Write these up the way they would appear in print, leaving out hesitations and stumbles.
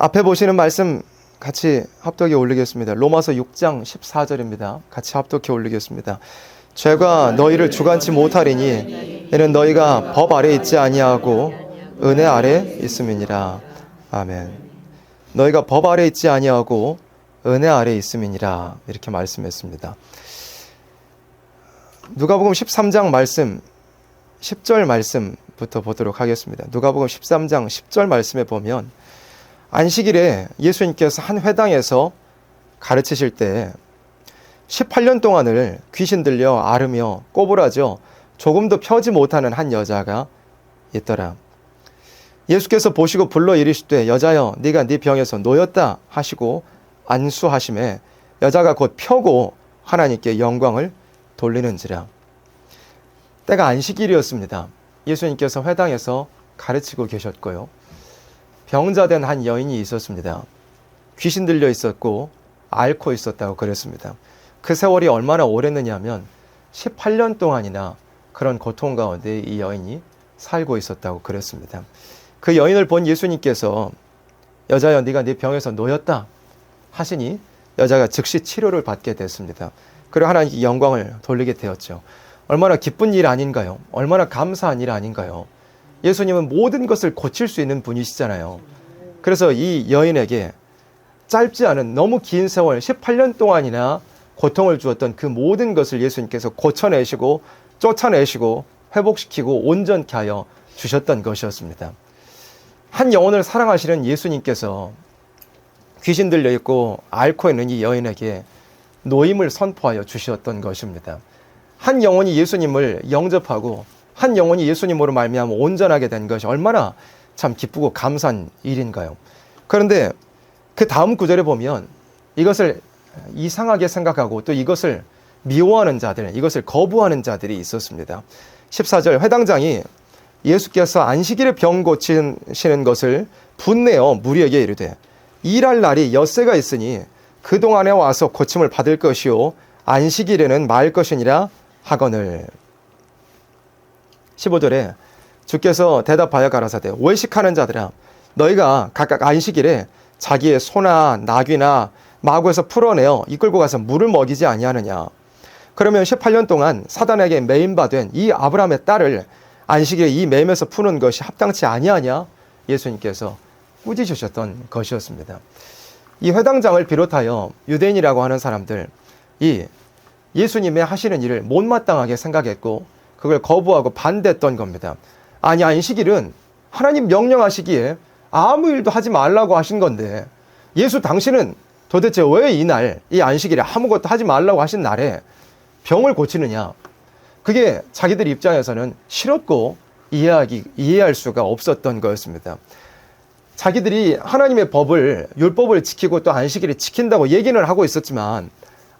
앞에 보시는 말씀 같이 합독해 올리겠습니다. 로마서 6장 14절입니다. 같이 합독해 올리겠습니다. 죄가 너희를 주관치 못하리니 이는 너희가 법 아래 있지 아니하고 은혜 아래 있음이니라. 아멘. 너희가 법 아래 있지 아니하고 은혜 아래 있음이니라. 이렇게 말씀했습니다. 누가복음 13장 말씀 10절 말씀부터 보도록 하겠습니다. 누가복음 13장 10절 말씀에 보면 안식일에 예수님께서 한 회당에서 가르치실 때 18년 동안을 귀신 들려 앓으며 꼬부라져 조금도 펴지 못하는 한 여자가 있더라. 예수께서 보시고 불러 이르시되 여자여 네가 네 병에서 놓였다 하시고 안수하심에 여자가 곧 펴고 하나님께 영광을 돌리는지라. 때가 안식일이었습니다. 예수님께서 회당에서 가르치고 계셨고요. 병자된 한 여인이 있었습니다. 귀신 들려 있었고 앓고 있었다고 그랬습니다. 그 세월이 얼마나 오랬느냐 하면 18년 동안이나 그런 고통 가운데 이 여인이 살고 있었다고 그랬습니다. 그 여인을 본 예수님께서 여자여 네가 네 병에서 놓였다 하시니 여자가 즉시 치료를 받게 됐습니다. 그리고 하나님께 영광을 돌리게 되었죠. 얼마나 기쁜 일 아닌가요? 얼마나 감사한 일 아닌가요? 예수님은 모든 것을 고칠 수 있는 분이시잖아요. 그래서 이 여인에게 짧지 않은 너무 긴 세월 18년 동안이나 고통을 주었던 그 모든 것을 예수님께서 고쳐내시고 쫓아내시고 회복시키고 온전케 하여 주셨던 것이었습니다. 한 영혼을 사랑하시는 예수님께서 귀신 들려 있고 앓고 있는 이 여인에게 노임을 선포하여 주셨던 것입니다. 한 영혼이 예수님을 영접하고 한 영혼이 예수님으로 말미암아 온전하게 된 것이 얼마나 참 기쁘고 감사한 일인가요? 그런데 그 다음 구절에 보면 이것을 이상하게 생각하고 또 이것을 미워하는 자들, 이것을 거부하는 자들이 있었습니다. 14절 회당장이 예수께서 안식일에 병 고치시는 것을 분내어 무리에게 이르되 일할 날이 엿새가 있으니 그동안에 와서 고침을 받을 것이요 안식일에는 말 것이니라 하거늘. 15절에 주께서 대답하여 가라사대 외식하는 자들아 너희가 각각 안식일에 자기의 소나 나귀나 마구에서 풀어내어 이끌고 가서 물을 먹이지 아니하느냐. 그러면 18년 동안 사단에게 매임받은 이 아브라함의 딸을 안식일에 이 매임에서 푸는 것이 합당치 아니하냐. 예수님께서 꾸짖으셨던 것이었습니다. 이 회당장을 비롯하여 유대인이라고 하는 사람들 이 예수님의 하시는 일을 못마땅하게 생각했고 그걸 거부하고 반대했던 겁니다. 아니 안식일은 하나님 명령하시기에 아무 일도 하지 말라고 하신 건데 예수 당신은 도대체 왜 이날 이 안식일에 아무것도 하지 말라고 하신 날에 병을 고치느냐. 그게 자기들 입장에서는 싫었고 이해할 수가 없었던 거였습니다. 자기들이 하나님의 법을 율법을 지키고 또 안식일을 지킨다고 얘기는 하고 있었지만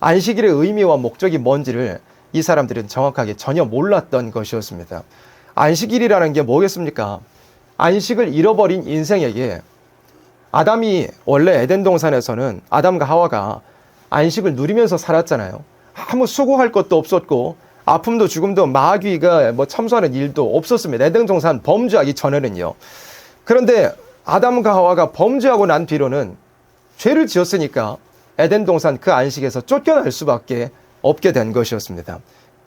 안식일의 의미와 목적이 뭔지를 이 사람들은 정확하게 전혀 몰랐던 것이었습니다. 안식일이라는 게 뭐겠습니까? 안식을 잃어버린 인생에게 아담이 원래 에덴 동산에서는 아담과 하와가 안식을 누리면서 살았잖아요. 아무 수고할 것도 없었고 아픔도 죽음도 마귀가 참소하는 일도 없었습니다. 에덴 동산 범죄하기 전에는요. 그런데 아담과 하와가 범죄하고 난 뒤로는 죄를 지었으니까 에덴 동산 그 안식에서 쫓겨날 수밖에 없게 된 것이었습니다.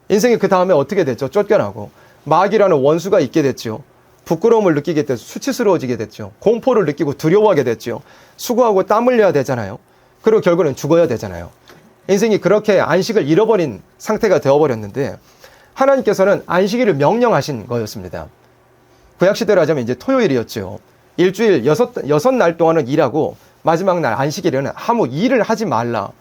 인생이 그 다음에 어떻게 됐죠? 쫓겨나고 마귀라는 원수가 있게 됐죠. 부끄러움을 느끼게 됐죠. 수치스러워지게 됐죠. 공포를 느끼고 두려워하게 됐죠. 수고하고 땀 흘려야 되잖아요. 그리고 결국은 죽어야 되잖아요. 인생이 그렇게 안식을 잃어버린 상태가 되어버렸는데 하나님께서는 안식일을 명령하신 거였습니다. 구약시대로 하자면 이제 토요일이었죠. 일주일 여섯 날 동안은 일하고 마지막 날 안식일에는 아무 일을 하지 말라.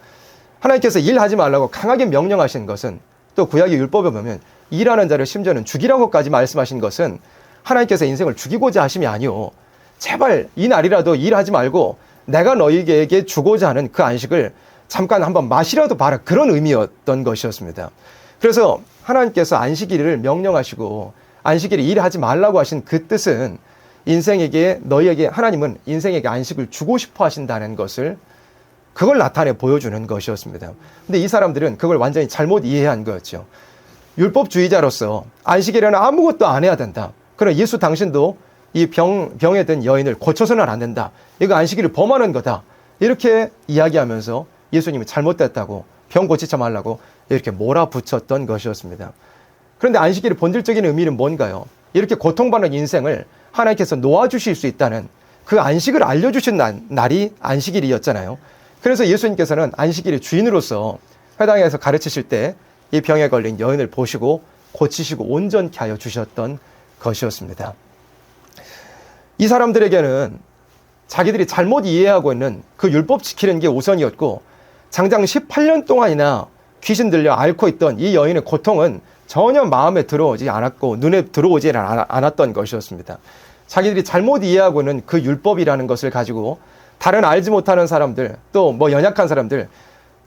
하나님께서 일하지 말라고 강하게 명령하신 것은 또 구약의 율법에 보면 일하는 자를 심지어는 죽이라고까지 말씀하신 것은 하나님께서 인생을 죽이고자 하심이 아니오. 제발 이 날이라도 일하지 말고 내가 너희에게 주고자 하는 그 안식을 잠깐 한번 마시라도 봐라. 그런 의미였던 것이었습니다. 그래서 하나님께서 안식일을 명령하시고 안식일에 일하지 말라고 하신 그 뜻은 너희에게 하나님은 인생에게 안식을 주고 싶어 하신다는 것을 그걸 나타내 보여주는 것이었습니다. 근데 이 사람들은 그걸 완전히 잘못 이해한 거였죠. 율법주의자로서 안식일에는 아무것도 안 해야 된다. 그러나 예수 당신도 이 병에 든 여인을 고쳐서는 안 된다. 이거 안식일을 범하는 거다. 이렇게 이야기하면서 예수님이 잘못됐다고, 병 고치지 말라고 이렇게 몰아붙였던 것이었습니다. 그런데 안식일의 본질적인 의미는 뭔가요? 이렇게 고통받는 인생을 하나님께서 놓아주실 수 있다는 그 안식을 알려주신 날이 안식일이었잖아요. 그래서 예수님께서는 안식일의 주인으로서 회당에서 가르치실 때 이 병에 걸린 여인을 보시고 고치시고 온전케 하여 주셨던 것이었습니다. 이 사람들에게는 자기들이 잘못 이해하고 있는 그 율법 지키는 게 우선이었고, 장장 18년 동안이나 귀신 들려 앓고 있던 이 여인의 고통은 전혀 마음에 들어오지 않았고 눈에 들어오지 않았던 것이었습니다. 자기들이 잘못 이해하고 있는 그 율법이라는 것을 가지고 다른 알지 못하는 사람들, 또 뭐 연약한 사람들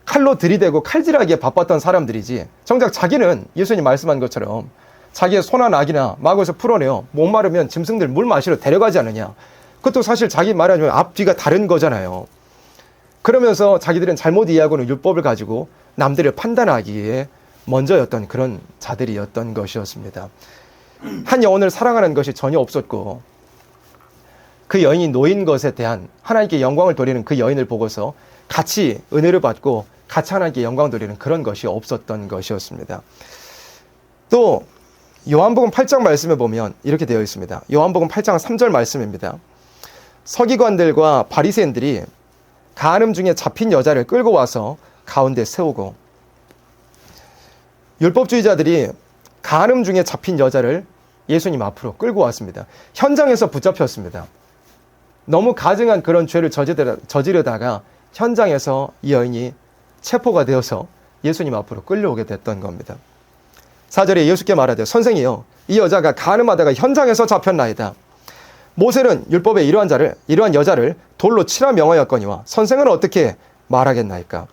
칼로 들이대고 칼질하기에 바빴던 사람들이지, 정작 자기는 예수님 말씀한 것처럼 자기의 소나 낙이나 마구에서 풀어내어 목마르면 짐승들 물 마시러 데려가지 않느냐. 그것도 사실 자기 말하자면 앞뒤가 다른 거잖아요. 그러면서 자기들은 잘못 이해하고는 율법을 가지고 남들을 판단하기에 먼저였던 그런 자들이었던 것이었습니다. 한 영혼을 사랑하는 것이 전혀 없었고, 그 여인이 놓인 것에 대한 하나님께 영광을 돌리는 그 여인을 보고서 같이 은혜를 받고 같이 하나님께 영광 돌리는 그런 것이 없었던 것이었습니다. 또 요한복음 8장 말씀에 보면 이렇게 되어 있습니다. 요한복음 8장 3절 말씀입니다. 서기관들과 바리새인들이 간음 중에 잡힌 여자를 끌고 와서 가운데 세우고, 율법주의자들이 간음 중에 잡힌 여자를 예수님 앞으로 끌고 왔습니다. 현장에서 붙잡혔습니다. 너무 가증한 그런 죄를 저지르다가 현장에서 이 여인이 체포가 되어서 예수님 앞으로 끌려오게 됐던 겁니다. 4절에 예수께 말하되 선생이여, 이 여자가 간음하다가 현장에서 잡혔나이다. 모세는 율법에 이러한 여자를 돌로 치라 명하였거니와 선생은 어떻게 말하겠나이까.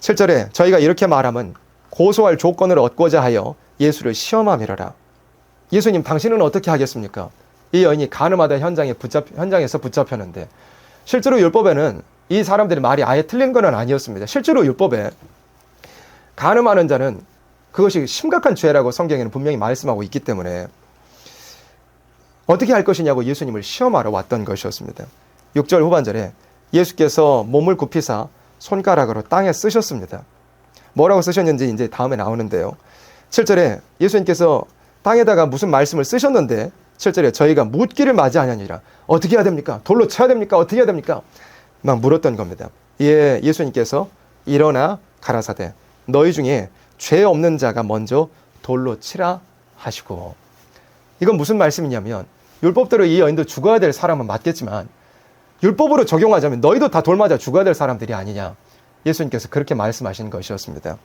7절에 저희가 이렇게 말하면 고소할 조건을 얻고자 하여 예수를 시험함이라라. 예수님, 당신은 어떻게 하겠습니까? 이 여인이 간음하다 현장에서 붙잡혔는데, 실제로 율법에는 이 사람들의 말이 아예 틀린 건 아니었습니다. 실제로 율법에 간음하는 자는 그것이 심각한 죄라고 성경에는 분명히 말씀하고 있기 때문에 어떻게 할 것이냐고 예수님을 시험하러 왔던 것이었습니다. 6절 후반절에 예수께서 몸을 굽히사 손가락으로 땅에 쓰셨습니다. 뭐라고 쓰셨는지 이제 다음에 나오는데요. 7절에 예수님께서 땅에다가 무슨 말씀을 쓰셨는데, 7절에 저희가 묻기를 맞이하냐니라. 어떻게 해야 됩니까? 돌로 쳐야 됩니까? 어떻게 해야 됩니까? 막 물었던 겁니다. 예, 예수님께서 일어나 가라사대 너희 중에 죄 없는 자가 먼저 돌로 치라 하시고. 이건 무슨 말씀이냐면, 율법대로 이 여인도 죽어야 될 사람은 맞겠지만 율법으로 적용하자면 너희도 다 돌 맞아 죽어야 될 사람들이 아니냐. 예수님께서 그렇게 말씀하신 것이었습니다.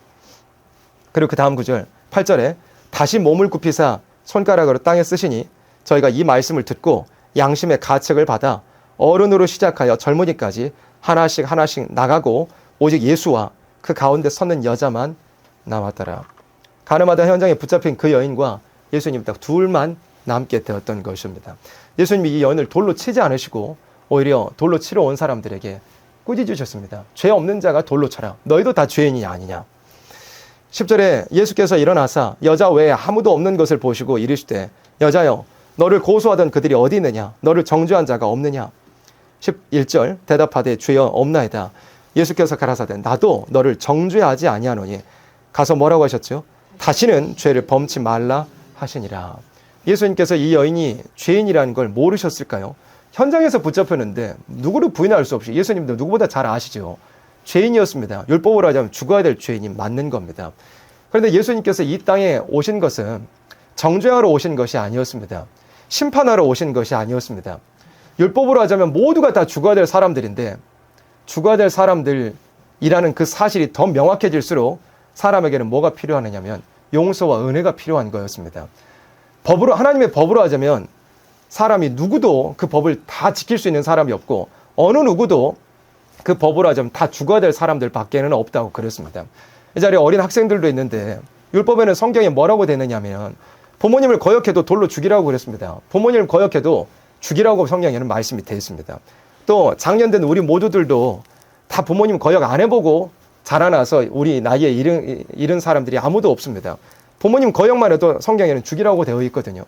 그리고 그 다음 구절 8절에 다시 몸을 굽히사 손가락으로 땅에 쓰시니 저희가 이 말씀을 듣고 양심의 가책을 받아 어른으로 시작하여 젊은이까지 하나씩 나가고 오직 예수와 그 가운데 섰는 여자만 남았더라. 간음하다 현장에 붙잡힌 그 여인과 예수님 딱 둘만 남게 되었던 것입니다. 예수님이 이 여인을 돌로 치지 않으시고 오히려 돌로 치러 온 사람들에게 꾸짖으셨습니다. 죄 없는 자가 돌로 쳐라. 너희도 다 죄인이 아니냐. 10절에 예수께서 일어나사 여자 외에 아무도 없는 것을 보시고 이르시되 여자여, 너를 고소하던 그들이 어디 있느냐? 너를 정죄한 자가 없느냐? 11절 대답하되 주여 없나이다. 예수께서 가라사대 나도 너를 정죄하지 아니하노니. 가서 뭐라고 하셨죠? 다시는 죄를 범치 말라 하시니라. 예수님께서 이 여인이 죄인이라는 걸 모르셨을까요? 현장에서 붙잡혔는데 누구를 부인할 수 없이 예수님도 누구보다 잘 아시죠. 죄인이었습니다. 율법으로 하자면 죽어야 될 죄인이 맞는 겁니다. 그런데 예수님께서 이 땅에 오신 것은 정죄하러 오신 것이 아니었습니다. 심판하러 오신 것이 아니었습니다. 율법으로 하자면 모두가 다 죽어야 될 사람들인데, 죽어야 될 사람들이라는 그 사실이 더 명확해질수록 사람에게는 뭐가 필요하느냐면 용서와 은혜가 필요한 거였습니다. 하나님의 법으로 하자면 사람이 누구도 그 법을 다 지킬 수 있는 사람이 없고, 어느 누구도 그 법으로 하자면 다 죽어야 될 사람들 밖에는 없다고 그랬습니다. 이 자리에 어린 학생들도 있는데, 율법에는 성경에 뭐라고 되느냐면 부모님을 거역해도 돌로 죽이라고 그랬습니다. 부모님을 거역해도 죽이라고 성경에는 말씀이 되어 있습니다. 또 장년된 우리 모두들도 다 부모님 거역 안 해보고 자라나서 우리 나이에 이른 사람들이 아무도 없습니다. 부모님 거역만 해도 성경에는 죽이라고 되어 있거든요.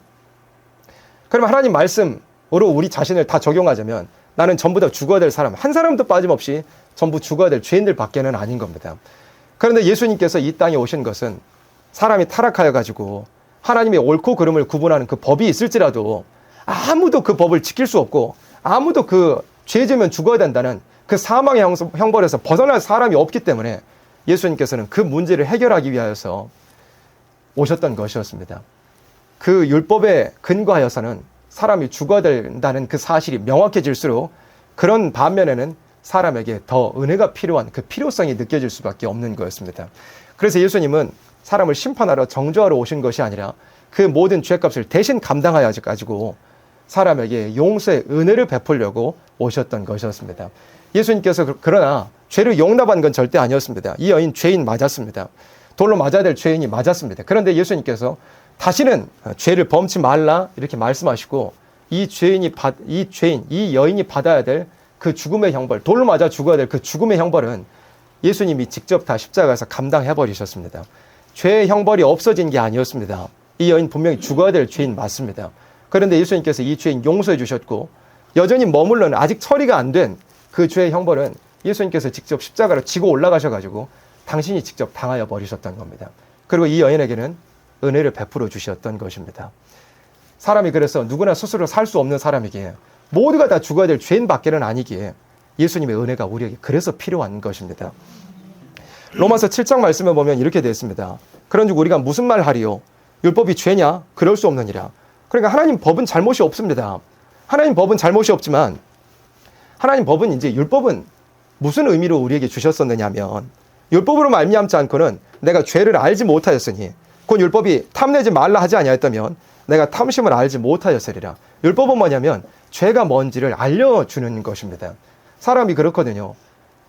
그러면 하나님 말씀으로 우리 자신을 다 적용하자면 나는 전부 다 죽어야 될 사람, 한 사람도 빠짐없이 전부 죽어야 될 죄인들 밖에는 아닌 겁니다. 그런데 예수님께서 이 땅에 오신 것은 사람이 타락하여 가지고 하나님의 옳고 그름을 구분하는 그 법이 있을지라도 아무도 그 법을 지킬 수 없고 아무도 그 죄지면 죽어야 된다는 그 사망의 형벌에서 벗어날 사람이 없기 때문에 예수님께서는 그 문제를 해결하기 위하여서 오셨던 것이었습니다. 그 율법에 근거하여서는 사람이 죽어야 된다는 그 사실이 명확해질수록 그런 반면에는 사람에게 더 은혜가 필요한 그 필요성이 느껴질 수밖에 없는 거였습니다. 그래서 예수님은 사람을 심판하러 정죄하러 오신 것이 아니라 그 모든 죄값을 대신 감당하여 가지고 사람에게 용서의 은혜를 베풀려고 오셨던 것이었습니다. 예수님께서 그러나 죄를 용납한 건 절대 아니었습니다. 이 여인 죄인 맞았습니다. 돌로 맞아야 될 죄인이 맞았습니다. 그런데 예수님께서 다시는 죄를 범치 말라 이렇게 말씀하시고 이 여인이 받아야 될 그 죽음의 형벌, 돌로 맞아 죽어야 될 그 죽음의 형벌은 예수님이 직접 다 십자가에서 감당해 버리셨습니다. 죄의 형벌이 없어진 게 아니었습니다. 이 여인 분명히 죽어야 될 죄인 맞습니다. 그런데 예수님께서 이 죄인 용서해 주셨고 여전히 머물러는 아직 처리가 안 된 그 죄의 형벌은 예수님께서 직접 십자가로 지고 올라가셔가지고 당신이 직접 당하여 버리셨던 겁니다. 그리고 이 여인에게는 은혜를 베풀어 주셨던 것입니다. 사람이 그래서 누구나 스스로 살 수 없는 사람이기에 모두가 다 죽어야 될 죄인밖에는 아니기에 예수님의 은혜가 우리에게 그래서 필요한 것입니다. 로마서 7장 말씀에 보면 이렇게 되어 있습니다. 그런즉 우리가 무슨 말 하리요? 율법이 죄냐? 그럴 수 없느니라. 그러니까 하나님 법은 잘못이 없습니다. 하나님 법은 잘못이 없지만 하나님 법은 이제 율법은 무슨 의미로 우리에게 주셨었느냐면 율법으로 말미암지 않고는 내가 죄를 알지 못하였으니 곧 율법이 탐내지 말라 하지 아니하였다면 내가 탐심을 알지 못하였으리라. 율법은 뭐냐면 죄가 뭔지를 알려주는 것입니다. 사람이 그렇거든요.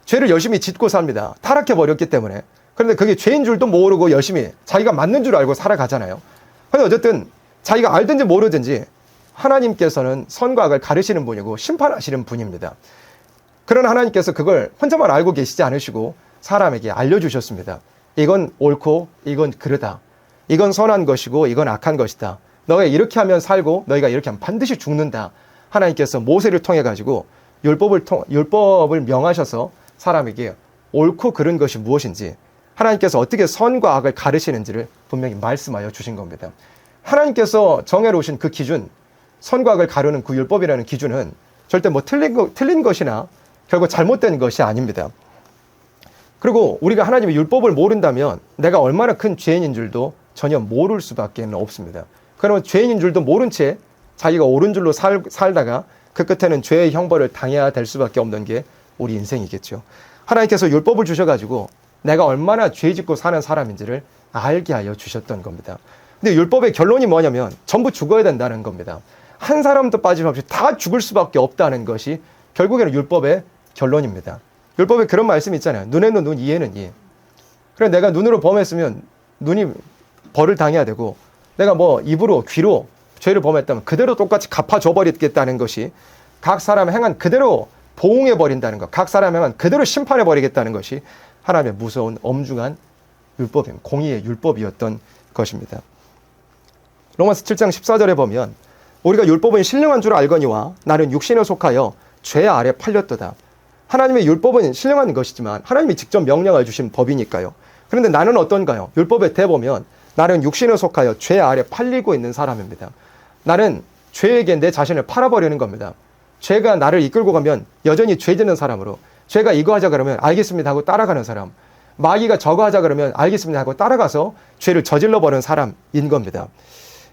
죄를 열심히 짓고 삽니다. 타락해버렸기 때문에. 그런데 그게 죄인 줄도 모르고 열심히 자기가 맞는 줄 알고 살아가잖아요. 근데 어쨌든 자기가 알든지 모르든지 하나님께서는 선과 악을 가르시는 분이고 심판하시는 분입니다. 그러나 하나님께서 그걸 혼자만 알고 계시지 않으시고 사람에게 알려주셨습니다. 이건 옳고 이건 그르다. 이건 선한 것이고 이건 악한 것이다. 너가 이렇게 하면 살고 너희가 이렇게 하면 반드시 죽는다. 하나님께서 모세를 통해 가지고 율법을 명하셔서 사람에게 옳고 그른 것이 무엇인지 하나님께서 어떻게 선과 악을 가르시는지를 분명히 말씀하여 주신 겁니다. 하나님께서 정해놓으신 그 기준, 선과 악을 가르는 그 율법이라는 기준은 절대 뭐 틀린 것이나 결국 잘못된 것이 아닙니다. 그리고 우리가 하나님의 율법을 모른다면 내가 얼마나 큰 죄인인 줄도 전혀 모를 수밖에 없습니다. 그러면 죄인인 줄도 모른 채 자기가 옳은 줄로 살다가 그 끝에는 죄의 형벌을 당해야 될 수밖에 없는 게 우리 인생이겠죠. 하나님께서 율법을 주셔가지고 내가 얼마나 죄 짓고 사는 사람인지를 알게 하여 주셨던 겁니다. 근데 율법의 결론이 뭐냐면 전부 죽어야 된다는 겁니다. 한 사람도 빠짐없이 다 죽을 수밖에 없다는 것이 결국에는 율법의 결론입니다. 율법에 그런 말씀이 있잖아요. 눈에는 눈, 이에는 이. 그래 내가 눈으로 범했으면 눈이 벌을 당해야 되고 내가 뭐 입으로, 귀로 죄를 범했다면 그대로 똑같이 갚아줘 버리겠다는 것이 각 사람 행한 그대로 보응해 버린다는 것, 각 사람 행한 그대로 심판해 버리겠다는 것이 하나님의 무서운 엄중한 율법입니다. 공의의 율법이었던 것입니다. 로마서 7장 14절에 보면 우리가 율법은 신령한 줄 알거니와 나는 육신에 속하여 죄 아래 팔렸도다. 하나님의 율법은 신령한 것이지만 하나님이 직접 명령해 주신 법이니까요. 그런데 나는 어떤가요? 율법에 대보면 나는 육신에 속하여 죄 아래 팔리고 있는 사람입니다. 나는 죄에게 내 자신을 팔아버리는 겁니다. 죄가 나를 이끌고 가면 여전히 죄 짓는 사람으로, 죄가 이거 하자 그러면 알겠습니다 하고 따라가는 사람, 마귀가 저거 하자 그러면 알겠습니다 하고 따라가서 죄를 저질러 버리는 사람인 겁니다.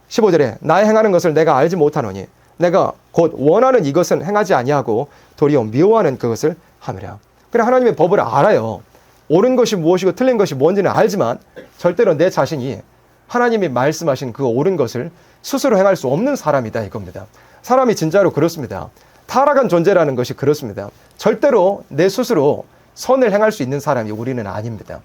15절에 나의 행하는 것을 내가 알지 못하노니 내가 곧 원하는 이것은 행하지 아니하고 도리어 미워하는 그것을 하느라. 그래 하나님의 법을 알아요. 옳은 것이 무엇이고 틀린 것이 뭔지는 알지만 절대로 내 자신이 하나님이 말씀하신 그 옳은 것을 스스로 행할 수 없는 사람이다 이겁니다. 사람이 진짜로 그렇습니다. 타락한 존재라는 것이 그렇습니다. 절대로 내 스스로 선을 행할 수 있는 사람이 우리는 아닙니다.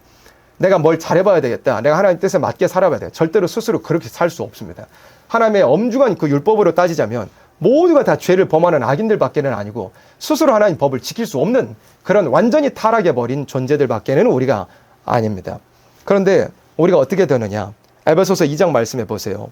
내가 뭘 잘해봐야 되겠다. 내가 하나님 뜻에 맞게 살아봐야 돼. 절대로 스스로 그렇게 살 수 없습니다. 하나님의 엄중한 그 율법으로 따지자면 모두가 다 죄를 범하는 악인들밖에는 아니고 스스로 하나님 법을 지킬 수 없는 그런 완전히 타락해버린 존재들밖에는 우리가 아닙니다. 그런데 우리가 어떻게 되느냐? 에베소서 2장 말씀해 보세요.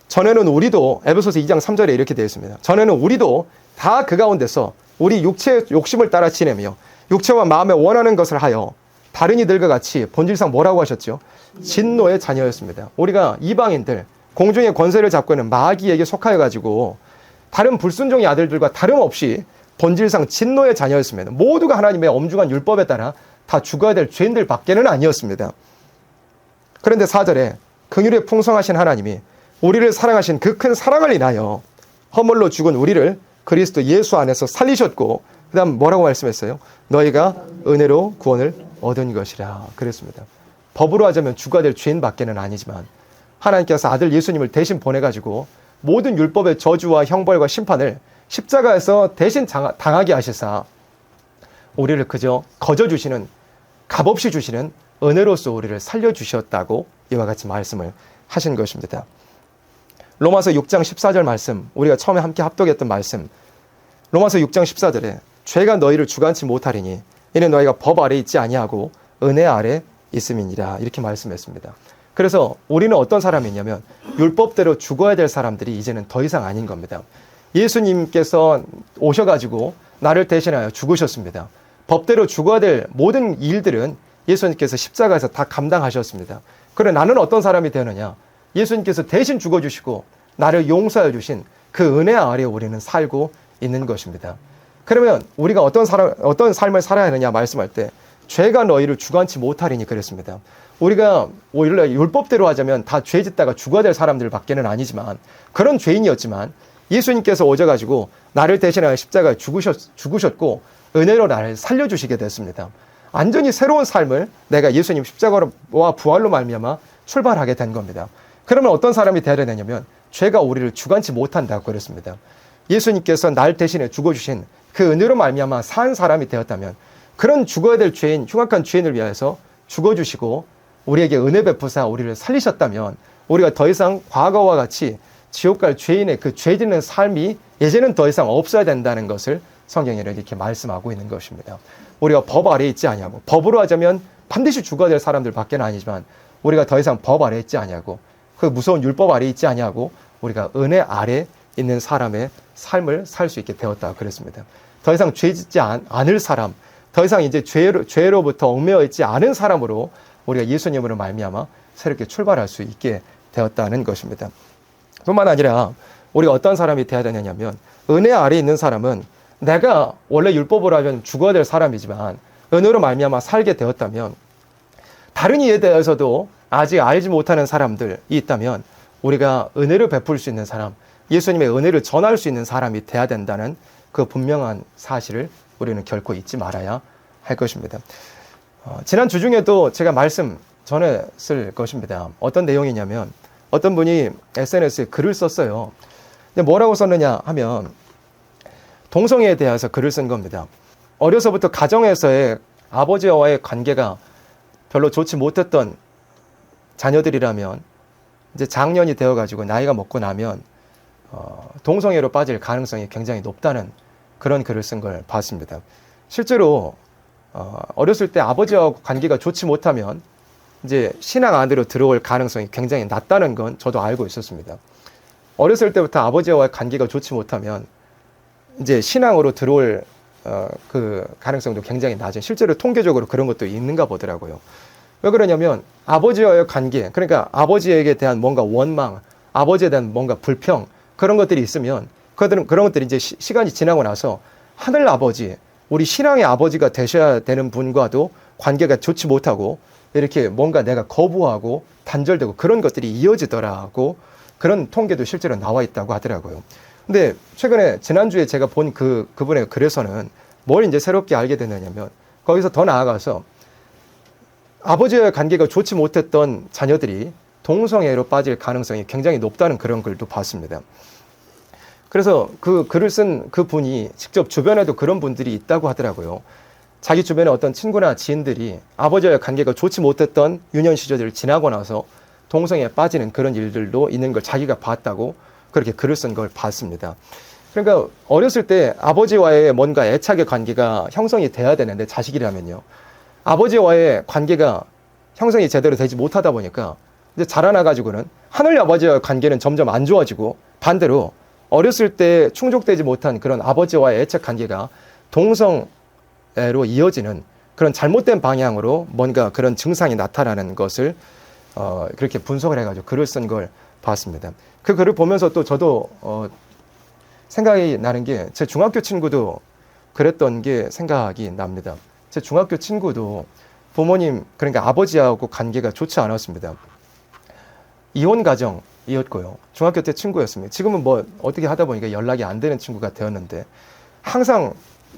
전에는 우리도 에베소서 2장 3절에 이렇게 되어 있습니다. 전에는 우리도 다 그 가운데서 우리 육체의 욕심을 따라 지내며 육체와 마음에 원하는 것을 하여 다른 이들과 같이 본질상 뭐라고 하셨죠? 진노의 자녀였습니다. 우리가 이방인들, 공중의 권세를 잡고 있는 마귀에게 속하여 가지고 다른 불순종의 아들들과 다름없이 본질상 진노의 자녀였습니다. 모두가 하나님의 엄중한 율법에 따라 다 죽어야 될 죄인들 밖에는 아니었습니다. 그런데 4절에 긍휼에 풍성하신 하나님이 우리를 사랑하신 그 큰 사랑을 인하여 허물로 죽은 우리를 그리스도 예수 안에서 살리셨고, 그 다음 뭐라고 말씀했어요? 너희가 은혜로 구원을 얻은 것이라 그랬습니다. 법으로 하자면 죽어야 될 죄인 밖에는 아니지만 하나님께서 아들 예수님을 대신 보내가지고 모든 율법의 저주와 형벌과 심판을 십자가에서 대신 당하게 하시사 우리를 그저 거저주시는, 값없이 주시는 은혜로서 우리를 살려주셨다고 이와 같이 말씀을 하신 것입니다. 로마서 6장 14절 말씀, 우리가 처음에 함께 합독했던 말씀, 로마서 6장 14절에 죄가 너희를 주관치 못하리니 이는 너희가 법 아래 있지 아니하고 은혜 아래 있음이니라, 이렇게 말씀했습니다. 그래서 우리는 어떤 사람이냐면 율법대로 죽어야 될 사람들이 이제는 더 이상 아닌 겁니다. 예수님께서 오셔가지고 나를 대신하여 죽으셨습니다. 법대로 죽어야 될 모든 일들은 예수님께서 십자가에서 다 감당하셨습니다. 그래 나는 어떤 사람이 되느냐? 예수님께서 대신 죽어주시고 나를 용서해 주신 그 은혜 아래 우리는 살고 있는 것입니다. 그러면 우리가 어떤 삶을 살아야 하느냐 말씀할 때 죄가 너희를 주관치 못하리니 그랬습니다. 우리가 오히려 율법대로 하자면 다 죄 짓다가 죽어야 될 사람들 밖에는 아니지만 그런 죄인이었지만 예수님께서 오셔가지고 나를 대신하여 십자가에 죽으셨고 은혜로 나를 살려주시게 됐습니다. 완전히 새로운 삶을 내가 예수님 십자가와 부활로 말미암아 출발하게 된 겁니다. 그러면 어떤 사람이 되어야 되냐면 죄가 우리를 주관치 못한다고 그랬습니다. 예수님께서 날 대신에 죽어주신 그 은혜로 말미암아 산 사람이 되었다면 그런 죽어야 될 죄인, 흉악한 죄인을 위해서 죽어주시고 우리에게 은혜 베푸사 우리를 살리셨다면 우리가 더 이상 과거와 같이 지옥 갈 죄인의 그 죄 짓는 삶이 이제는 더 이상 없어야 된다는 것을 성경에 이렇게 말씀하고 있는 것입니다. 우리가 법 아래에 있지 아니하고, 법으로 하자면 반드시 죽어야 될 사람들 밖에는 아니지만 우리가 더 이상 법 아래에 있지 아니하고 그 무서운 율법 아래에 있지 아니하고 우리가 은혜 아래 있는 사람의 삶을 살 수 있게 되었다 그랬습니다. 더 이상 죄 짓지 않을 사람, 더 이상 이제 죄로부터 얽매여 있지 않은 사람으로 우리가 예수님으로 말미암아 새롭게 출발할 수 있게 되었다는 것입니다. 뿐만 아니라 우리가 어떤 사람이 되어야 되냐면 은혜 아래에 있는 사람은 내가 원래 율법으로 하면 죽어야 될 사람이지만 은혜로 말미암아 살게 되었다면 다른 이에 대해서도 아직 알지 못하는 사람들이 있다면 우리가 은혜를 베풀 수 있는 사람, 예수님의 은혜를 전할 수 있는 사람이 돼야 된다는 그 분명한 사실을 우리는 결코 잊지 말아야 할 것입니다. 지난 주 중에도 제가 말씀 전했을 것입니다. 어떤 내용이냐면 어떤 분이 SNS에 글을 썼어요. 근데 뭐라고 썼느냐 하면 동성애에 대해서 글을 쓴 겁니다. 어려서부터 가정에서의 아버지와의 관계가 별로 좋지 못했던 자녀들이라면 이제 장년이 되어가지고 나이가 먹고 나면 동성애로 빠질 가능성이 굉장히 높다는 그런 글을 쓴 걸 봤습니다. 실제로 어렸을 때 아버지와 관계가 좋지 못하면 이제 신앙 안으로 들어올 가능성이 굉장히 낮다는 건 저도 알고 있었습니다. 어렸을 때부터 아버지와의 관계가 좋지 못하면 이제 신앙으로 들어올 그 가능성도 굉장히 낮은, 실제로 통계적으로 그런 것도 있는가 보더라고요. 왜 그러냐면 아버지와의 관계, 그러니까 아버지에게 대한 뭔가 원망, 아버지에 대한 뭔가 불평, 그런 것들이 있으면 그런 것들이 이제 시간이 지나고 나서 하늘 아버지, 우리 신앙의 아버지가 되셔야 되는 분과도 관계가 좋지 못하고 이렇게 뭔가 내가 거부하고 단절되고 그런 것들이 이어지더라고, 그런 통계도 실제로 나와 있다고 하더라고요. 근데 최근에 지난주에 제가 본 그분의 글에서는 뭘 이제 새롭게 알게 됐느냐면 거기서 더 나아가서 아버지와의 관계가 좋지 못했던 자녀들이 동성애로 빠질 가능성이 굉장히 높다는 그런 글도 봤습니다. 그래서 그 글을 쓴 그 분이 직접 주변에도 그런 분들이 있다고 하더라고요. 자기 주변에 어떤 친구나 지인들이 아버지와의 관계가 좋지 못했던 유년 시절을 지나고 나서 동성애에 빠지는 그런 일들도 있는 걸 자기가 봤다고 그렇게 글을 쓴 걸 봤습니다. 그러니까 어렸을 때 아버지와의 뭔가 애착의 관계가 형성이 돼야 되는데, 자식이라면요, 아버지와의 관계가 형성이 제대로 되지 못하다 보니까 이제 자라나가지고는 하늘 아버지와의 관계는 점점 안 좋아지고 반대로 어렸을 때 충족되지 못한 그런 아버지와의 애착 관계가 동성애로 이어지는 그런 잘못된 방향으로 뭔가 그런 증상이 나타나는 것을 그렇게 분석을 해가지고 글을 쓴 걸 봤습니다. 그 글을 보면서 또 저도 생각이 나는 게 제 중학교 친구도 그랬던 게 생각이 납니다. 제 중학교 친구도 부모님, 그러니까 아버지하고 관계가 좋지 않았습니다. 이혼 가정이었고요. 중학교 때 친구였습니다. 지금은 뭐 어떻게 하다 보니까 연락이 안 되는 친구가 되었는데 항상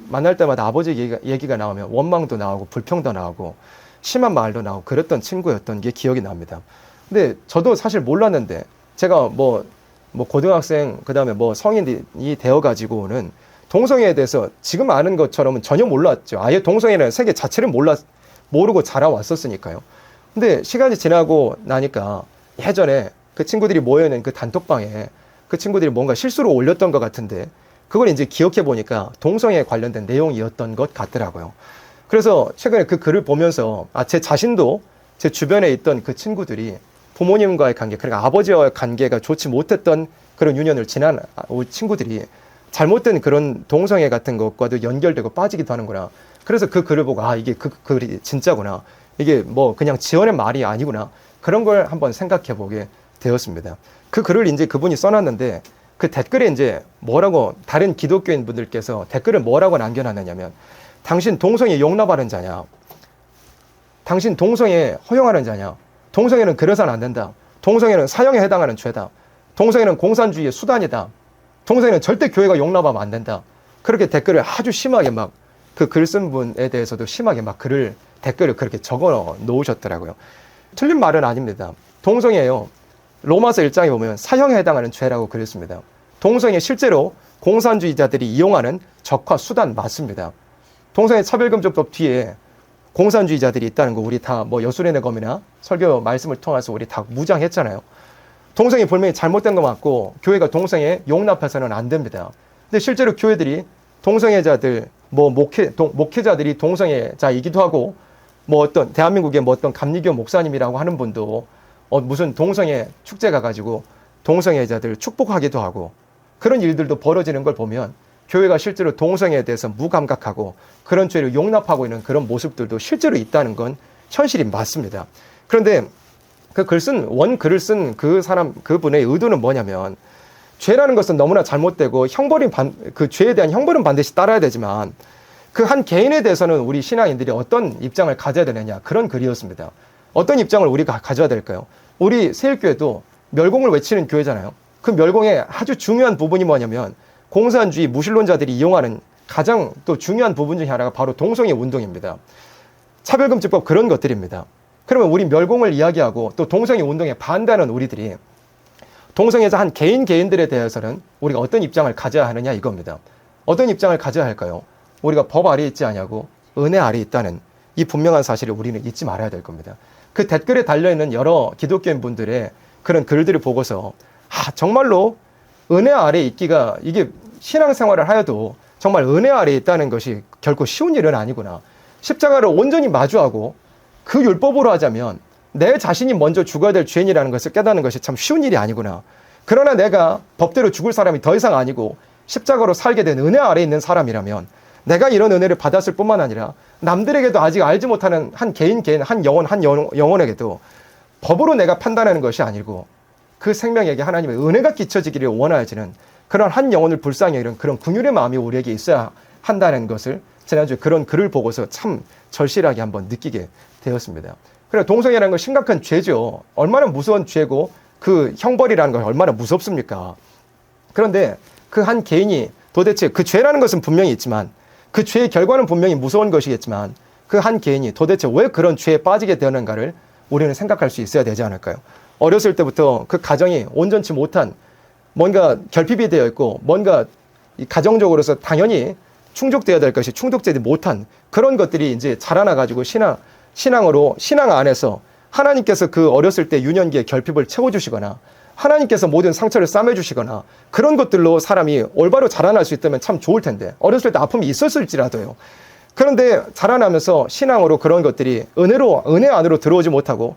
만날 때마다 아버지 얘기가 나오면 원망도 나오고 불평도 나오고 심한 말도 나오고 그랬던 친구였던 게 기억이 납니다. 근데 저도 사실 몰랐는데 제가 뭐 고등학생 그다음에 뭐 성인이 되어 가지고는 동성애에 대해서 지금 아는 것처럼은 전혀 몰랐죠. 아예 동성애라는 세계 자체를 모르고 자라왔었으니까요. 근데 시간이 지나고 나니까 예전에 그 친구들이 모여있는 그 단톡방에 그 친구들이 뭔가 실수로 올렸던 것 같은데 그걸 이제 기억해 보니까 동성애에 관련된 내용이었던 것 같더라고요. 그래서 최근에 그 글을 보면서 제 자신도 제 주변에 있던 그 친구들이 부모님과의 관계, 그러니까 아버지와의 관계가 좋지 못했던 그런 유년을 지난 친구들이 잘못된 그런 동성애 같은 것과도 연결되고 빠지기도 하는구나. 그래서 그 글을 보고 이게 그 글이 진짜구나. 이게 뭐 그냥 지어낸 말이 아니구나. 그런 걸 한번 생각해 보게 되었습니다. 그 글을 이제 그분이 써놨는데 그 댓글에 이제 뭐라고 다른 기독교인 분들께서 댓글을 뭐라고 남겨놨느냐면 당신 동성애 용납하는 자냐? 당신 동성애 허용하는 자냐? 동성애는 그래서는 안 된다. 동성애는 사형에 해당하는 죄다. 동성애는 공산주의의 수단이다. 동성애는 절대 교회가 용납하면 안 된다. 그렇게 댓글을 아주 심하게 막 그 글 쓴 분에 대해서도 심하게 막 댓글을 그렇게 적어 놓으셨더라고요. 틀린 말은 아닙니다. 동성애요. 로마서 1장에 보면 사형에 해당하는 죄라고 그랬습니다. 동성애 실제로 공산주의자들이 이용하는 적화 수단 맞습니다. 동성애 차별금지법 뒤에 공산주의자들이 있다는 거 우리 다 뭐 여수련의 검이나 설교 말씀을 통해서 우리 다 무장했잖아요. 동성애 분명히 잘못된 거 맞고 교회가 동성애 용납해서는 안 됩니다. 근데 실제로 교회들이 동성애자들 목회자들이 동성애자이기도 하고 뭐 어떤 대한민국의 뭐 어떤 감리교 목사님이라고 하는 분도 무슨 동성애 축제 가가지고 동성애자들 축복하기도 하고 그런 일들도 벌어지는 걸 보면 교회가 실제로 동성애에 대해서 무감각하고 그런 죄를 용납하고 있는 그런 모습들도 실제로 있다는 건 현실이 맞습니다. 그런데 그 글을 쓴 그분의 의도는 뭐냐면 죄라는 것은 너무나 잘못되고 그 죄에 대한 형벌은 반드시 따라야 되지만 그 한 개인에 대해서는 우리 신앙인들이 어떤 입장을 가져야 되느냐 그런 글이었습니다. 어떤 입장을 우리가 가져야 될까요? 우리 세일교회도 멸공을 외치는 교회잖아요. 그 멸공의 아주 중요한 부분이 뭐냐면 공산주의 무신론자들이 이용하는 가장 또 중요한 부분 중에 하나가 바로 동성애 운동입니다. 차별금지법 그런 것들입니다. 그러면 우리 멸공을 이야기하고 또 동성애 운동에 반대하는 우리들이 동성애자 한 개인들에 대해서는 우리가 어떤 입장을 가져야 하느냐 이겁니다. 어떤 입장을 가져야 할까요? 우리가 법 아래에 있지 않냐고 은혜 아래에 있다는 이 분명한 사실을 우리는 잊지 말아야 될 겁니다. 그 댓글에 달려있는 여러 기독교인 분들의 그런 글들을 보고서 정말로 은혜 아래에 있기가 이게 신앙생활을 하여도 정말 은혜 아래에 있다는 것이 결코 쉬운 일은 아니구나. 십자가를 온전히 마주하고 그 율법으로 하자면 내 자신이 먼저 죽어야 될 죄인이라는 것을 깨닫는 것이 참 쉬운 일이 아니구나. 그러나 내가 법대로 죽을 사람이 더 이상 아니고 십자가로 살게 된 은혜 아래에 있는 사람이라면 내가 이런 은혜를 받았을 뿐만 아니라 남들에게도 아직 알지 못하는 한 개인, 한 영혼에게도 법으로 내가 판단하는 것이 아니고 그 생명에게 하나님의 은혜가 끼쳐지기를 원하여지는 그런 한 영혼을 불쌍히 여기는 그런 긍휼의 마음이 우리에게 있어야 한다는 것을 지난주에 그런 글을 보고서 참 절실하게 한번 느끼게 되었습니다. 그래 동성애라는 건 심각한 죄죠. 얼마나 무서운 죄고 그 형벌이라는 건 얼마나 무섭습니까? 그런데 그 한 개인이 도대체 그 죄라는 것은 분명히 있지만 그 죄의 결과는 분명히 무서운 것이겠지만 그 한 개인이 도대체 왜 그런 죄에 빠지게 되는가를 우리는 생각할 수 있어야 되지 않을까요? 어렸을 때부터 그 가정이 온전치 못한 뭔가 결핍이 되어 있고 뭔가 가정적으로서 당연히 충족되어야 될 것이 충족되지 못한 그런 것들이 이제 자라나가지고 신앙 안에서 하나님께서 그 어렸을 때 유년기의 결핍을 채워주시거나 하나님께서 모든 상처를 싸매주시거나 그런 것들로 사람이 올바로 자라날 수 있다면 참 좋을 텐데 어렸을 때 아픔이 있었을지라도요. 그런데 자라나면서 신앙으로 그런 것들이 은혜 안으로 들어오지 못하고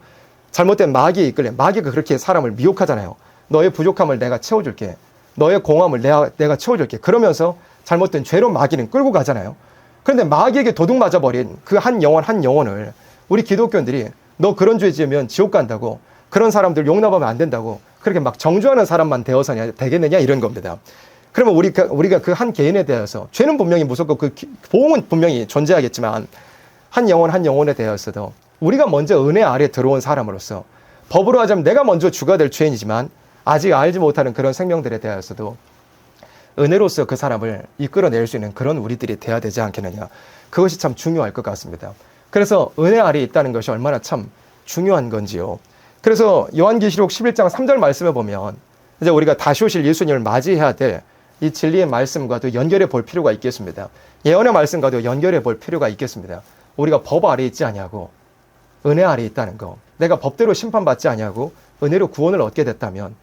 잘못된 마귀에 이끌려. 마귀가 그렇게 사람을 미혹하잖아요. 너의 부족함을 내가 채워줄게. 너의 공함을 내가 채워줄게. 그러면서 잘못된 죄로 마귀는 끌고 가잖아요. 그런데 마귀에게 도둑 맞아버린 그 한 영혼을 우리 기독교인들이 너 그런 죄 지으면 지옥 간다고, 그런 사람들 용납하면 안 된다고 그렇게 막 정죄하는 사람만 되어서냐 되겠느냐 이런 겁니다. 그러면 우리가 그 한 개인에 대해서 죄는 분명히 무섭고 그 보응은 분명히 존재하겠지만 한 영혼에 대해서도 우리가 먼저 은혜 아래 들어온 사람으로서 법으로 하자면 내가 먼저 주가 될 죄인이지만 아직 알지 못하는 그런 생명들에 대해서도 은혜로서 그 사람을 이끌어낼 수 있는 그런 우리들이 돼야 되지 않겠느냐. 그것이 참 중요할 것 같습니다. 그래서 은혜 아래 있다는 것이 얼마나 참 중요한 건지요. 그래서 요한계시록 11장 3절 말씀에 보면 이제 우리가 다시 오실 예수님을 맞이해야 될 이 진리의 말씀과도 연결해 볼 필요가 있겠습니다. 예언의 말씀과도 연결해 볼 필요가 있겠습니다. 우리가 법 아래 있지 아니하고 은혜 아래 있다는 거. 내가 법대로 심판받지 아니하고 은혜로 구원을 얻게 됐다면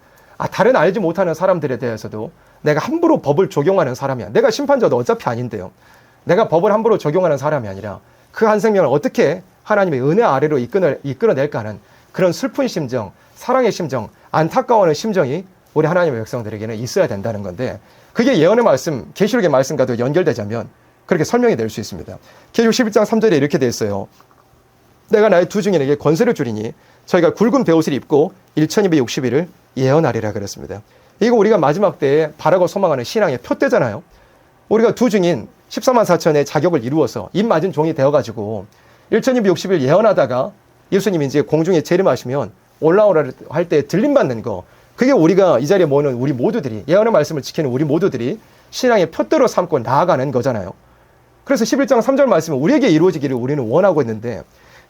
다른 알지 못하는 사람들에 대해서도 내가 함부로 법을 적용하는 사람이야. 내가 심판자도 어차피 아닌데요. 내가 법을 함부로 적용하는 사람이 아니라 그 한 생명을 어떻게 하나님의 은혜 아래로 이끌어낼까 하는 그런 슬픈 심정, 사랑의 심정, 안타까워하는 심정이 우리 하나님의 백성들에게는 있어야 된다는 건데 그게 예언의 말씀, 계시록의 말씀과도 연결되자면 그렇게 설명이 될 수 있습니다. 계시록 11장 3절에 이렇게 되어 있어요. 내가 나의 두 증인에게 권세를 주리니 저희가 굵은 베옷을 입고 1260일을 예언하리라 그랬습니다. 이거 우리가 마지막 때에 바라고 소망하는 신앙의 표대잖아요. 우리가 두 증인 14만 4천의 자격을 이루어서 입 맞은 종이 되어가지고 1260일 예언하다가 예수님이 이제 공중에 재림하시면 올라오라 할 때 들림받는 거, 그게 우리가 이 자리에 모이는 우리 모두들이, 예언의 말씀을 지키는 우리 모두들이 신앙의 표대로 삼고 나아가는 거잖아요. 그래서 11장 3절 말씀은 우리에게 이루어지기를 우리는 원하고 있는데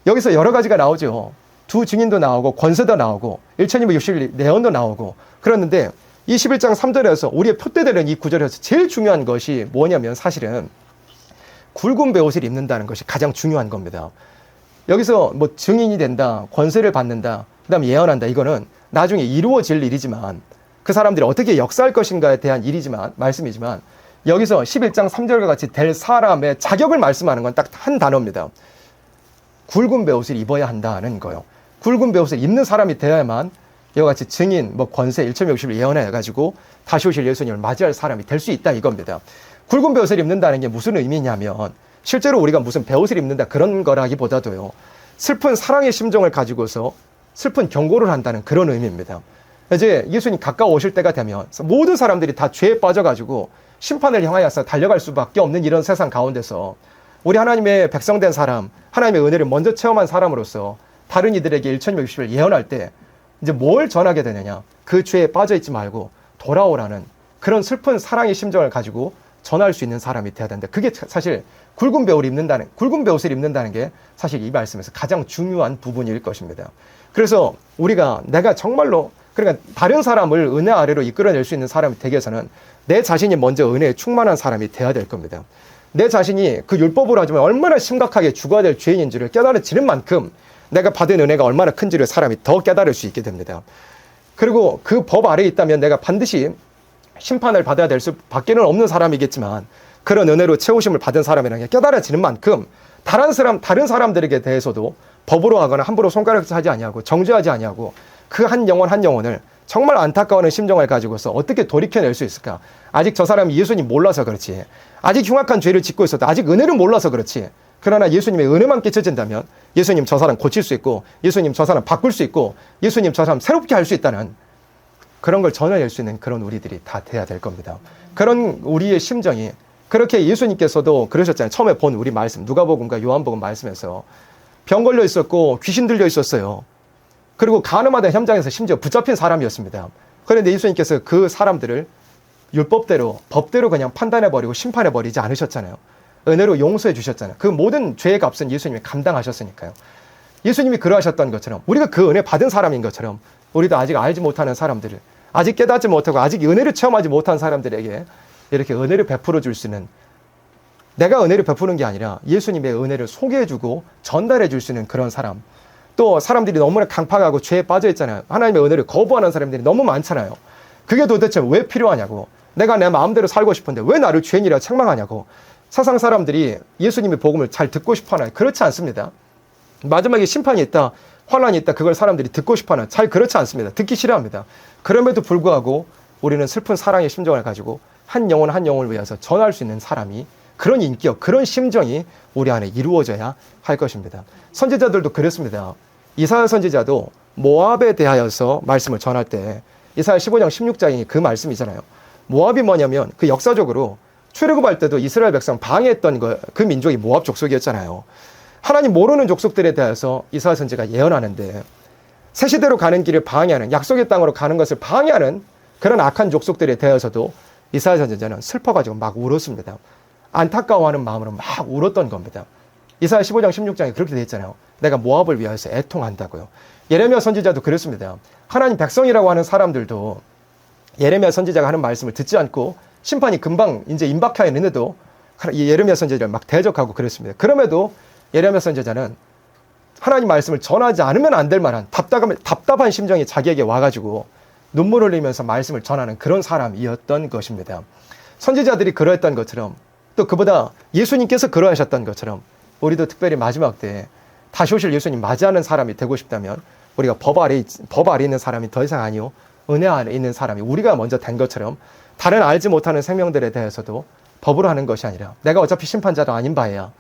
여기서 여러 가지가 나오죠. 두 증인도 나오고 권세도 나오고 1260일 예언도 나오고 그랬는데 이 11장 3절에서 우리의 표대되는 이 구절에서 제일 중요한 것이 뭐냐면 사실은 굵은 베옷을 입는다는 것이 가장 중요한 겁니다. 여기서 뭐 증인이 된다, 권세를 받는다, 그 다음에 예언한다, 이거는 나중에 이루어질 일이지만 그 사람들이 어떻게 역사할 것인가에 대한 말씀이지만 여기서 11장 3절과 같이 될 사람의 자격을 말씀하는 건 딱 한 단어입니다. 굵은 베옷을 입어야 한다는 거예요. 굵은 베옷을 입는 사람이 되어야만 이와 같이 증인, 권세, 1260일 예언해가지고 다시 오실 예수님을 맞이할 사람이 될 수 있다 이겁니다. 굵은 베옷을 입는다는 게 무슨 의미냐면 실제로 우리가 무슨 베옷을 입는다 그런 거라기보다도요. 슬픈 사랑의 심정을 가지고서 슬픈 경고를 한다는 그런 의미입니다. 이제 예수님 가까워 오실 때가 되면 모든 사람들이 다 죄에 빠져가지고 심판을 향하여서 달려갈 수밖에 없는 이런 세상 가운데서 우리 하나님의 백성된 사람, 하나님의 은혜를 먼저 체험한 사람으로서 다른 이들에게 1260일 예언할 때 이제 뭘 전하게 되느냐. 그 죄에 빠져있지 말고 돌아오라는 그런 슬픈 사랑의 심정을 가지고 전할 수 있는 사람이 돼야 된다. 그게 사실 굵은 베옷을 입는다는 게 사실 이 말씀에서 가장 중요한 부분일 것입니다. 그래서 내가 정말로 그러니까 다른 사람을 은혜 아래로 이끌어낼 수 있는 사람이 되기 위해서는 내 자신이 먼저 은혜에 충만한 사람이 돼야 될 겁니다. 내 자신이 그 율법으로 하지만 얼마나 심각하게 죽어야 될 죄인인지를 깨달아지는 만큼 내가 받은 은혜가 얼마나 큰지를 사람이 더 깨달을 수 있게 됩니다. 그리고 그 법 아래에 있다면 내가 반드시 심판을 받아야 될 수밖에는 없는 사람이겠지만 그런 은혜로 채우심을 받은 사람이라는 게 깨달아지는 만큼 다른 사람들에게 대해서도 법으로 하거나 함부로 손가락질 하지 아니하고 정죄하지 아니하고 그 한 영혼을 정말 안타까워하는 심정을 가지고서 어떻게 돌이켜낼 수 있을까? 아직 저 사람이 예수님 몰라서 그렇지. 아직 흉악한 죄를 짓고 있어도 아직 은혜를 몰라서 그렇지. 그러나 예수님의 은혜만 끼쳐진다면 예수님 저 사람 고칠 수 있고 예수님 저 사람 바꿀 수 있고 예수님 저 사람 새롭게 할 수 있다는 그런 걸 전해낼 수 있는 그런 우리들이 다 돼야 될 겁니다. 그런 우리의 심정이 그렇게 예수님께서도 그러셨잖아요. 처음에 본 우리 말씀 누가복음과 요한복음 말씀에서 병 걸려 있었고 귀신 들려 있었어요. 그리고 간음하던 현장에서 심지어 붙잡힌 사람이었습니다. 그런데 예수님께서 그 사람들을 율법대로 법대로 그냥 판단해버리고 심판해버리지 않으셨잖아요. 은혜로 용서해 주셨잖아요. 그 모든 죄의 값은 예수님이 감당하셨으니까요. 예수님이 그러하셨던 것처럼 우리가 그 은혜 받은 사람인 것처럼 우리도 아직 알지 못하는 사람들을 아직 깨닫지 못하고 아직 은혜를 체험하지 못한 사람들에게 이렇게 은혜를 베풀어 줄 수 있는 내가 은혜를 베푸는 게 아니라 예수님의 은혜를 소개해주고 전달해 줄 수 있는 그런 사람. 또 사람들이 너무나 강팍하고 죄에 빠져 있잖아요. 하나님의 은혜를 거부하는 사람들이 너무 많잖아요. 그게 도대체 왜 필요하냐고. 내가 내 마음대로 살고 싶은데 왜 나를 죄인이라 책망하냐고. 세상 사람들이 예수님의 복음을 잘 듣고 싶어 하나요? 그렇지 않습니다. 마지막에 심판이 있다. 환란이 있다. 그걸 사람들이 듣고 싶어하는, 잘 그렇지 않습니다. 듣기 싫어합니다. 그럼에도 불구하고 우리는 슬픈 사랑의 심정을 가지고 한 영혼 한 영혼을 위해서 전할 수 있는 사람이, 그런 인격, 그런 심정이 우리 안에 이루어져야 할 것입니다. 선지자들도 그랬습니다. 이사야 선지자도 모압에 대하여서 말씀을 전할 때 이사야 15장 16장이 그 말씀이잖아요. 모압이 뭐냐면 그 역사적으로 출애굽할 때도 이스라엘 백성 방해했던 그 민족이 모압 족속이었잖아요. 하나님 모르는 족속들에 대해서 이사야 선지가 예언하는데 새 시대로 가는 길을 방해하는, 약속의 땅으로 가는 것을 방해하는 그런 악한 족속들에 대해서도 이사야 선지자는 슬퍼가지고 막 울었습니다. 안타까워하는 마음으로 막 울었던 겁니다. 이사야 15장 16장에 그렇게 되어 있잖아요. 내가 모압을 위하여서 애통한다고요. 예레미야 선지자도 그랬습니다. 하나님 백성이라고 하는 사람들도 예레미야 선지자가 하는 말씀을 듣지 않고 심판이 금방 이제 임박하여 있는데도 예레미야 선지자를 막 대적하고 그랬습니다. 그럼에도 예레미야 선지자는 하나님 말씀을 전하지 않으면 안 될 만한 답답한 심정이 자기에게 와가지고 눈물 흘리면서 말씀을 전하는 그런 사람이었던 것입니다. 선지자들이 그러했던 것처럼, 또 그보다 예수님께서 그러하셨던 것처럼 우리도 특별히 마지막 때에 다시 오실 예수님 맞이하는 사람이 되고 싶다면 우리가 법 아래 있는 사람이 더 이상 아니요 은혜 아래 있는 사람이 우리가 먼저 된 것처럼 다른 알지 못하는 생명들에 대해서도 법으로 하는 것이 아니라 내가 어차피 심판자도 아닌 바에야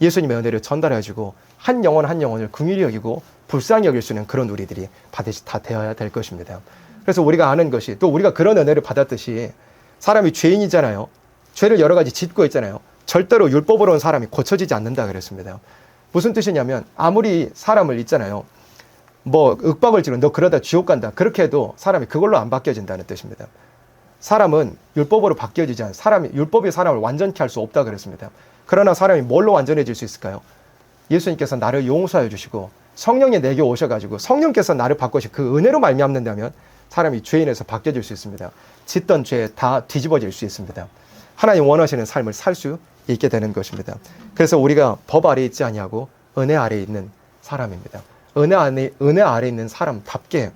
예수님의 은혜를 전달해주고 한 영혼 한 영혼을 긍휼히 여기고 불쌍히 여길 수 있는 그런 우리들이 반드시 다 되어야 될 것입니다. 그래서 우리가 아는 것이, 또 우리가 그런 은혜를 받았듯이 사람이 죄인이잖아요. 죄를 여러 가지 짓고 있잖아요. 절대로 율법으로 온 사람이 고쳐지지 않는다 그랬습니다. 무슨 뜻이냐면 아무리 사람을 있잖아요. 뭐 윽박을 지르는 너 그러다 지옥 간다. 그렇게 해도 사람이 그걸로 안 바뀌어진다는 뜻입니다. 사람은 율법으로 바뀌어지지 않아요. 율법이 사람을 완전케 할 수 없다 그랬습니다. 그러나 사람이 뭘로 완전해질 수 있을까요? 예수님께서 나를 용서해 주시고 성령이 내게 오셔가지고 성령께서 나를 바꾸시 그 은혜로 말미암는다면 사람이 죄인에서 바뀌어질 수 있습니다. 짓던 죄 다 뒤집어질 수 있습니다. 하나님 원하시는 삶을 살 수 있게 되는 것입니다. 그래서 우리가 법 아래 있지 아니하고 은혜 아래 있는 사람입니다. 은혜 아래 있는 사람답게,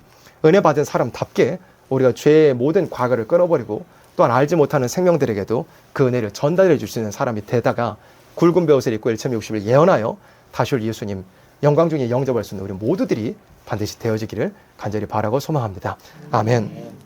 은혜 받은 사람답게 우리가 죄의 모든 과거를 끊어버리고 또한 알지 못하는 생명들에게도 그 은혜를 전달해 줄 수 있는 사람이 되다가 굵은 베옷을 입고 1060을 예언하여 다시 올 예수님 영광 중에 영접할 수 있는 우리 모두들이 반드시 되어지기를 간절히 바라고 소망합니다. 아멘.